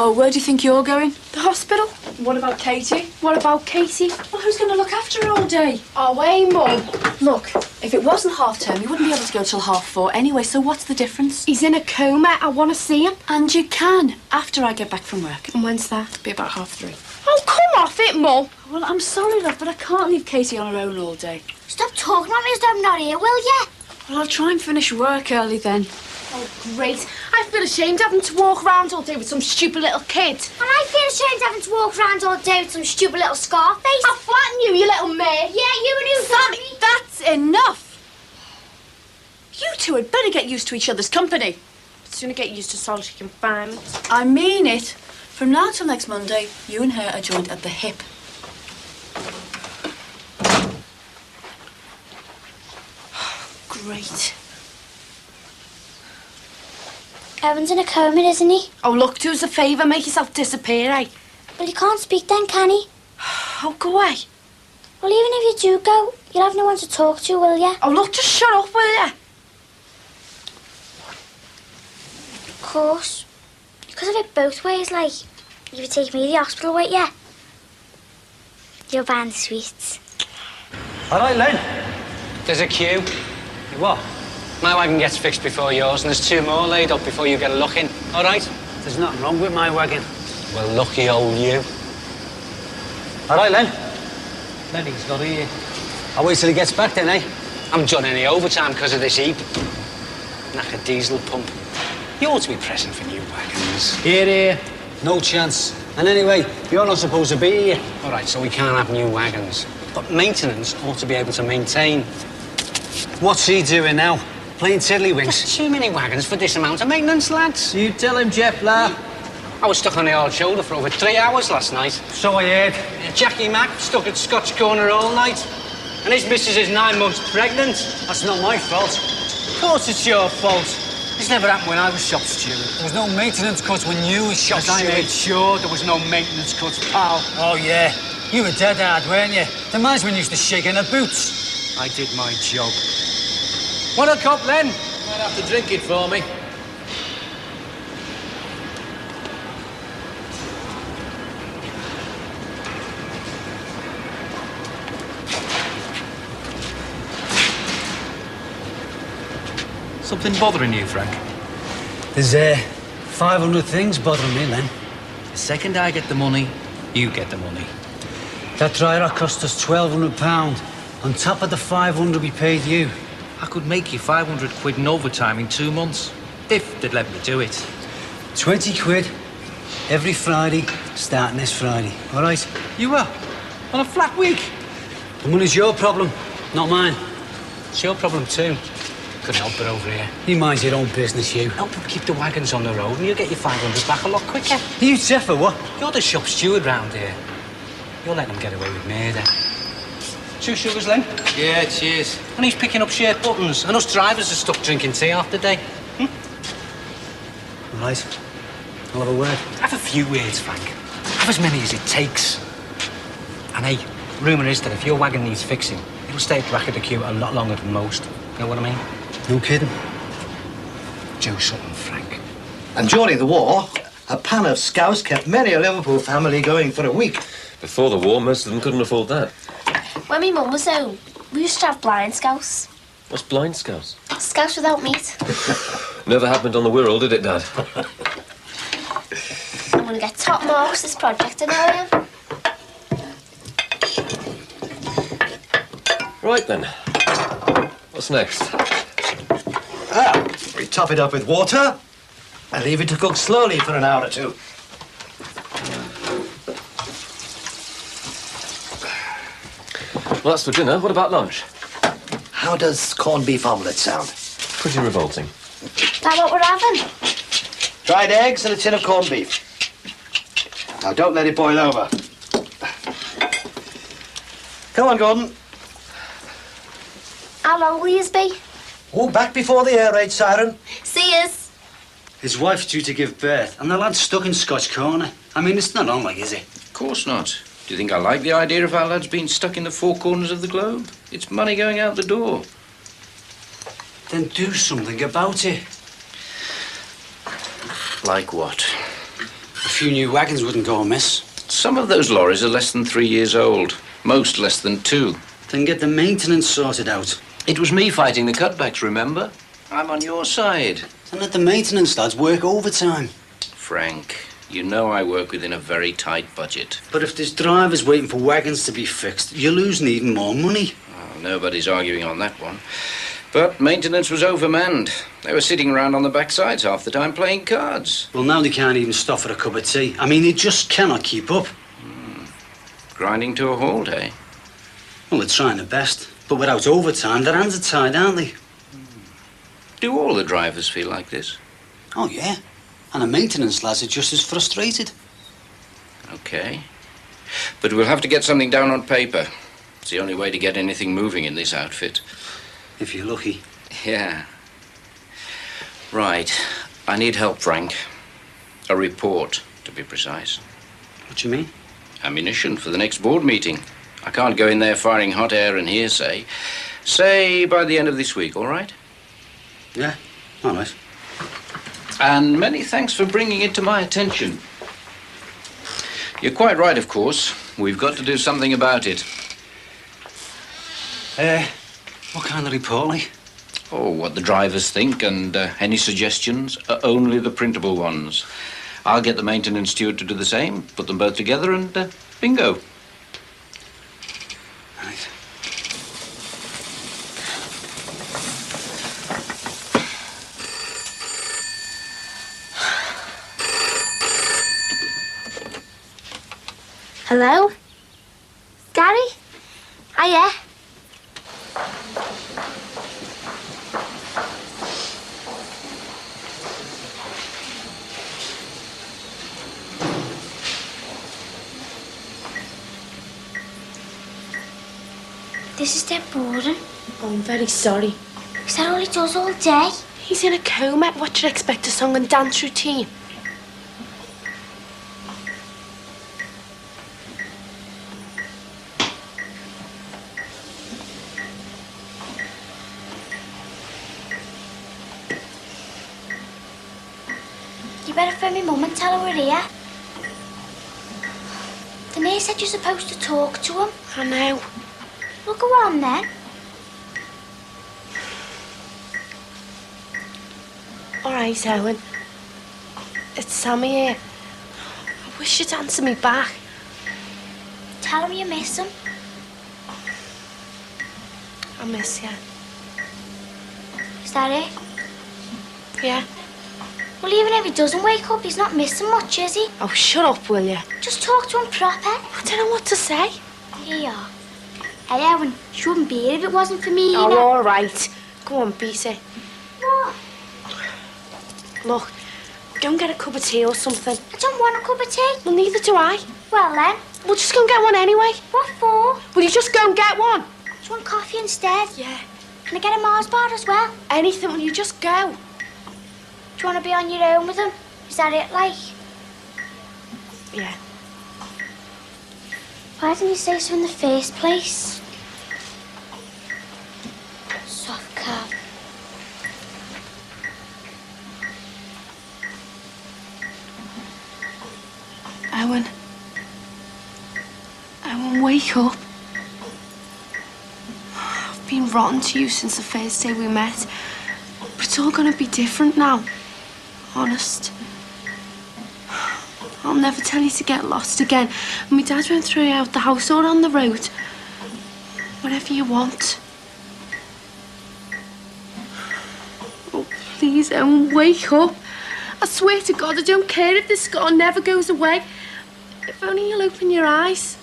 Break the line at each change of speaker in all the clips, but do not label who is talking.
So, where do you think you're going?
The hospital.
What about Katie?
What about Katie?
Well, who's going to look after her all day?
Away, Mum.
Look, if it wasn't half term, you wouldn't be able to go till 4:30 anyway, so what's the difference?
He's in a coma. I want to see him.
And you can, after I get back from work.
And when's that?
It'll be about 3:30.
Oh, come off it, Mum.
Well, I'm sorry, love, but I can't leave Katie on her own all day.
Stop talking about me as though I'm not here, will ya?
Well, I'll try and finish work early then.
Oh, great. I feel ashamed having to walk around all day with some stupid little kid.
And I feel ashamed having to walk around all day with some stupid little Scarface.
I'll flatten you, you little maid.
Yeah, you and who,
Sammy, that's enough. You two had better get used to each other's company.
I'd sooner get used to solitary confinement.
I mean it. From now till next Monday, you and her are joined at the hip. Great.
Evan's in a coma, isn't he?
Oh, look, do us a favour, make yourself disappear, eh?
Well, he can't speak then, can he?
Oh, go away.
Well, even if you do go, you'll have no one to talk to, will ya?
Oh, look, just shut up, will ya?
Of course. You could have it both ways, like, you would take me to the hospital, won't ya? You're buying the sweets.
All right, Len.
There's a queue.
What?
My wagon gets fixed before yours, and there's 2 more laid up before you get a look in. All right?
There's nothing wrong with my wagon.
Well, lucky old you.
All right, Len. Lenny's not here. I'll wait till he gets back then, eh?
I'm done any overtime because of this heap. Knacker diesel pump. You ought to be present for new wagons.
Here. No chance. And anyway, you're not supposed to be here.
All right, so we can't have new wagons. But maintenance ought to be able to maintain.
What's he doing now? Playing tiddlywinks?
There's too many wagons for this amount of maintenance, lads.
You tell him, Jeff, lad.
I was stuck on the old shoulder for over 3 hours last night.
So I heard.
Jackie Mack stuck at Scotch Corner all night. And his missus is 9 months pregnant.
That's not my fault. Of course it's your fault.
This never happened when I was shop steward.
There was no maintenance cuts when you was shop
I
steward.
made sure there was no maintenance cuts, pal.
Oh, yeah. You were dead hard, weren't you? The management used to shake in her boots.
I did my job. Want a cup, Len?
Might have to drink it for me.
Something bothering you, Frank?
There's 500 things bothering me, Len.
The second I get the money, you get the money.
That dry rot cost us £1,200 on top of the 500 we paid you.
I could make you 500 quid in overtime in 2 months, if they'd let me do it.
20 quid every Friday, starting this Friday, all right?
You were? On a flat week?
The money's your problem, not mine.
It's your problem too. Couldn't help it over here.
You mind your own business, you.
Help them keep the wagons on the road and you'll get your 500 back a lot quicker.
Are you Jeff or what?
You're the shop steward round here. You're letting them get away with murder. 2 sugars, Len?
Yeah, cheers.
And he's picking up shared buttons. And us drivers are stuck drinking tea half the day.
All right. I'll have a word.
Have a few words, Frank. Have as many as it takes. And hey, rumour is that if your wagon needs fixing, it'll stay at the back of the queue a lot longer than most. You know what I mean?
No kidding.
Do something, Frank.
And during the war, a pan of scouse kept many a Liverpool family going for a week.
Before the war, most of them couldn't afford that.
When my mum was home, we used to have blind scouts.
What's blind scouts?
Scouts without meat.
Never happened on the Wirral, did it, Dad?
I'm going to get top marks this project, I know I am.
Right then. What's next?
We top it up with water and leave it to cook slowly for an hour or 2.
Well, that's for dinner. What about lunch?
How does corned beef omelette sound?
Pretty revolting.
That what we're having?
Dried eggs and a tin of corned beef. Now, don't let it boil over. Come on, Gordon.
How long will yous be?
Oh, back before the air raid siren.
See yous.
His wife's due to give birth, and the lad's stuck in Scotch Corner. I mean, it's not on, like, is it?
Of course not. Do you think I like the idea of our lads being stuck in the 4 corners of the globe? It's money going out the door.
Then do something about it.
Like what?
A
few new wagons wouldn't go amiss.
Some of those lorries are less than 3 years old. Most less than 2.
Then get the maintenance sorted out.
It was me fighting the cutbacks, remember? I'm on your side.
And let the maintenance lads work overtime.
Frank, you know I work within a very tight budget.
But if there's drivers waiting for wagons to be fixed, you're losing even more money.
Oh, nobody's arguing on that one. But maintenance was overmanned. They were sitting around on the backsides half the time playing cards.
Well, now they can't even stop for a cup of tea. I mean, they just cannot keep up.
Grinding to a halt, eh?
Well, they're trying their best. But without overtime, their hands are tied, aren't they?
Do all the drivers feel like this?
Oh, yeah. And the maintenance lads are just as frustrated.
Okay. But we'll have to get something down on paper. It's the only way to get anything moving in this outfit.
If you're lucky.
Yeah. Right. I need help, Frank. A report, to be precise.
What do you mean?
Ammunition for the next board meeting. I can't go in there firing hot air and hearsay. Say by the end of this week, all right?
Yeah, all right.
And many thanks for bringing it to my attention. You're quite right, of course. We've got to do something about it.
What kind of report, like?
Oh, what the drivers think, and any suggestions are only the printable ones. I'll get the maintenance steward to do the same, put them both together, and bingo.
Right.
Hello? Gary? Hiya. This is dead boring.
Oh, I'm very sorry.
Is that all he does all day?
He's in a coma. What should I expect, a song and dance routine?
You better phone me mum and tell her we're here. The nurse said you're supposed to talk to him.
I know.
Well, go on then.
All right, Owen. It's Sammy here. I wish you'd answer me back.
Tell him you miss him.
I miss you.
Is that it?
Yeah.
Well, even if he doesn't wake up, he's not missing much, is he?
Oh, shut up, will you?
Just talk to him proper.
I don't know what to say.
Here you are. Hey, Owen, you wouldn't be here if it wasn't for me, you
Oh,
know.
all right. Go on, beat it.
What?
Look, go and get a cup of tea or something.
I don't want a cup of tea.
Well, neither do I.
Well, then.
We'll just go and get one anyway.
What for?
Will you just go and get one?
Do you want coffee instead?
Yeah.
Can I get a Mars bar as well?
Anything, will you just go?
Do you want to be on your own with him? Is that it, like?
Yeah.
Why didn't you say so in the first place? Soft cap.
Owen. Owen, wake up. I've been rotten to you since the first day we met. But it's all gonna be different now. Honest. I'll never tell you to get lost again. And my dad won't throw you out the house or on the road. Whatever you want. Oh, please, Owen, wake up. I swear to God, I don't care if this scar never goes away. If only you'll open your eyes.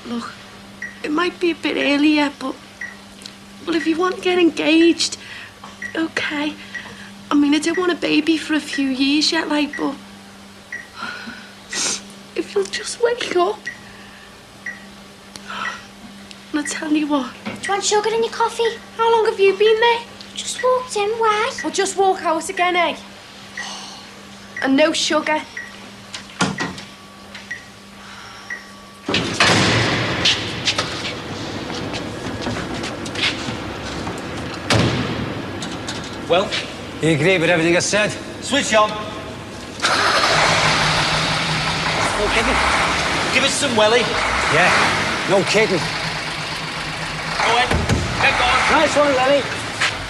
Look, it might be a bit early yet, but... Well, if you want to get engaged, okay. I mean, I don't want a baby for a few years yet, like, but... If you'll just wake up. And I tell you what...
Do you want sugar in your coffee?
How long have you been there?
Just walked in, why?
Well, just walk out again, eh? And no sugar.
Well, you agree with everything I said? Switch on. No kidding. Give us some welly.
Yeah, no kidding.
Go ahead. Get going.
Nice one, Lenny.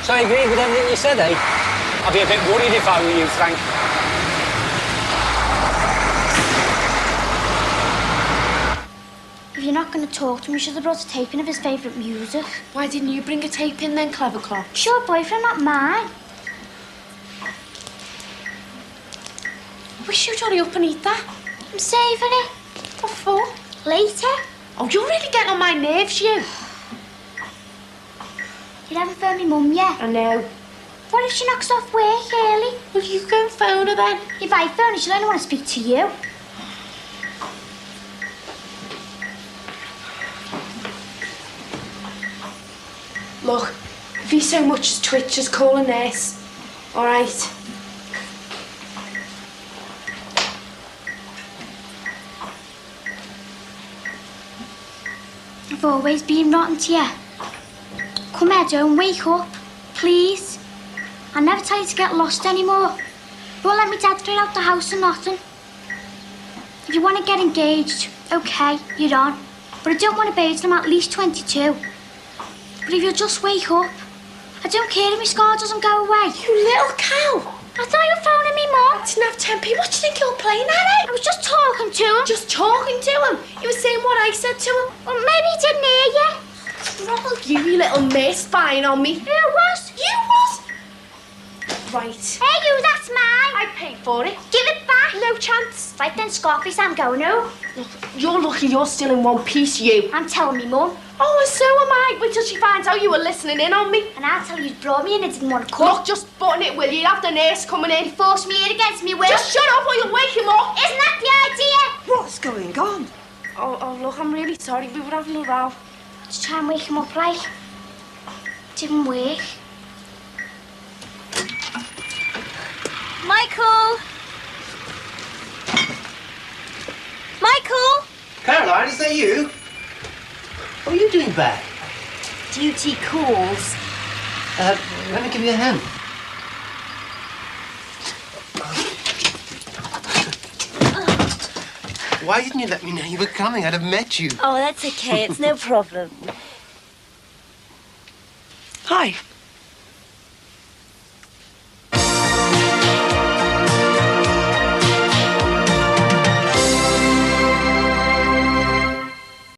So I agree with everything you said, eh? I'd be a bit worried if I were you, Frank.
If you're not going to talk to him, you should have brought a tape in of his favourite music.
Why didn't you bring a tape in then, clever clock?
It's your boyfriend, not mine.
I wish you'd hurry up and eat that.
I'm saving it.
What for?
Later.
Oh, you're really getting on my nerves, you.
You haven't phoned me mum yet.
I know.
What if she knocks off work early?
Well, you go and phone her then.
If I phone her, she'll only want to speak to you.
Look, if he so much as twitches, call a nurse. All right.
I've always been rotten to you. Come here, don't wake up, please. I'll never tell you to get lost anymore. You won't let me dad throw out the house or nothing. If you want to get engaged, okay, you're on. But I don't want to be till I'm at least 22. But if you'll just wake up, I don't care if my scar doesn't go away.
You little cow.
I thought you were phoning me, Mum.
I didn't have 10p. What do you think you're playing at, eh?
I was just talking to him.
Just talking to him. You were saying what I said to him.
Well, maybe he didn't hear you.
Throttle you little mate spying on me.
Who was?
You was? Right.
Hey, you, that's mine.
I paid for it.
Give it back.
No chance.
Right then, Scarface, I'm going home.
Look, you're lucky you're still in one piece, you.
I'm telling me Mum.
Oh, and so am I. Wait till she finds out you were listening in on me.
And I'll tell you brought me and I didn't want to come.
Look, just button it, will you? You have the nurse coming in.
Force me in against me will.
Just shut up or you'll wake him up.
Isn't that the idea?
What's going on?
Oh, look, I'm really sorry. We were having a row.
Just try and wake him up, like. Didn't work.
Michael! Michael!
Caroline, is that you? What are you doing back?
Duty calls.
Let me give you a hand. Why didn't you let me know you were coming? I'd have met you.
Oh, that's okay. It's no problem.
Hi.